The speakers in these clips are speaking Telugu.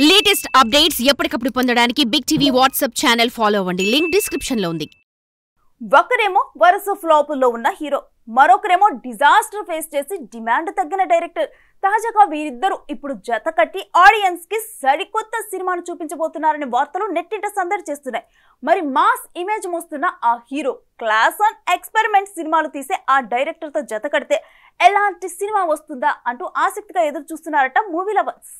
లేటెస్ట్ అప్డేట్స్ ఎప్పటికప్పుడు పొందడానికి Big TV WhatsApp channel follow అవ్వండి. లింక్ డిస్క్రిప్షన్ లో ఉంది. ఒకరేమో వరుస ఫ్లాపుల్లో ఉన్న హీరో, మరొకరేమో డిజాస్టర్ ఫేస్ చేసి డిమాండ్ తగ్గిన డైరెక్టర్. తాజాగా వీరిద్దరూ ఇప్పుడు జత కట్టి ఆడియన్స్ కి సరికొత్త సినిమాను చూపించబోతున్నారనే వార్తలు నెట్టింట సందడి చేస్తున్నాయి. మరి మాస్ ఇమేజ్ మోస్తున్న ఆ హీరో క్లాస్ అండ్ ఎక్స్పెరిమెంట్ సినిమాలు తీసే ఆ డైరెక్టర్ తో జత కడితే ఎలాంటి సినిమా వస్తుందా అంటూ ఆసక్తిగా ఎదురు చూస్తున్నారట మూవీ లవర్స్.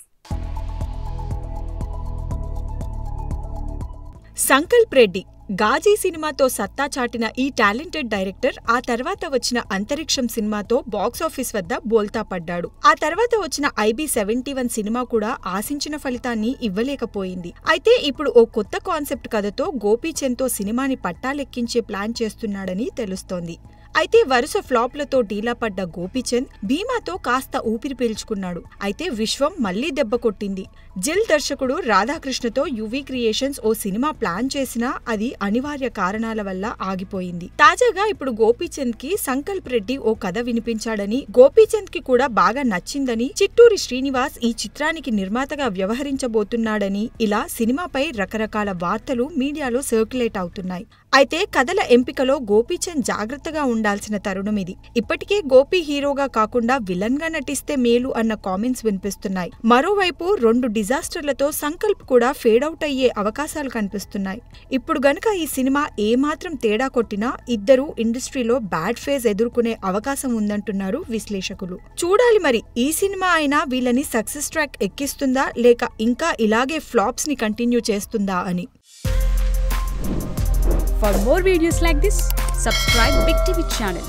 సంకల్ప్ రెడ్డి గాజీ సినిమాతో సత్తా చాటిన ఈ టాలెంటెడ్ డైరెక్టర్ ఆ తర్వాత వచ్చిన అంతరిక్షం సినిమాతో బాక్సాఫీస్ వద్ద బోల్తా పడ్డాడు. ఆ తర్వాత వచ్చిన IB-71 సినిమా కూడా ఆశించిన ఫలితాన్ని ఇవ్వలేకపోయింది. అయితే ఇప్పుడు ఓ కొత్త కాన్సెప్ట్ కథతో గోపీచంద్తో సినిమాని పట్టాలెక్కించే ప్లాన్ చేస్తున్నాడని తెలుస్తోంది. అయితే వరుస ఫ్లాప్లతో డీలా పడ్డ గోపీచంద్ భీమాతో కాస్త ఊపిరి పీల్చుకున్నాడు. అయితే విశ్వం మళ్లీ దెబ్బ కొట్టింది. జిల్ దర్శకుడు రాధాకృష్ణతో యువి క్రియేషన్స్ ఓ సినిమా ప్లాన్ చేసినా అది అనివార్య కారణాల వల్ల ఆగిపోయింది. తాజాగా ఇప్పుడు గోపీచంద్ కి సంకల్ప్ రెడ్డి ఓ కథ వినిపించాడని, గోపీచంద్ కి కూడా బాగా నచ్చిందని, చిట్టూరి శ్రీనివాస్ ఈ చిత్రానికి నిర్మాతగా వ్యవహరించబోతున్నాడని ఇలా సినిమాపై రకరకాల వార్తలు మీడియాలో సర్క్యులేట్ అవుతున్నాయి. అయితే కథల ఎంపికలో గోపీచంద్ జాగ్రత్తగా ఉండాల్సిన తరుణం ఇది. ఇప్పటికే గోపి హీరోగా కాకుండా విలన్ గా నటిస్తే మేలు అన్న కామెంట్స్ వినిపిస్తున్నాయి. మరోవైపు 2 డిజాస్టర్లతో సంకల్ప్ కూడా ఫేడ్ అవుట్ అయ్యే అవకాశాలు కనిపిస్తున్నాయి. ఇప్పుడు గనుక ఈ సినిమా ఏమాత్రం తేడా కొట్టినా ఇద్దరూ ఇండస్ట్రీలో బ్యాడ్ ఫేజ్ ఎదుర్కొనే అవకాశం ఉందంటున్నారు విశ్లేషకులు. చూడాలి మరి ఈ సినిమా అయినా వీళ్ళని సక్సెస్ ట్రాక్ ఎక్కిస్తుందా లేక ఇంకా ఇలాగే ఫ్లాప్స్ ని కంటిన్యూ చేస్తుందా అని. For more videos like this, subscribe Big TV channel.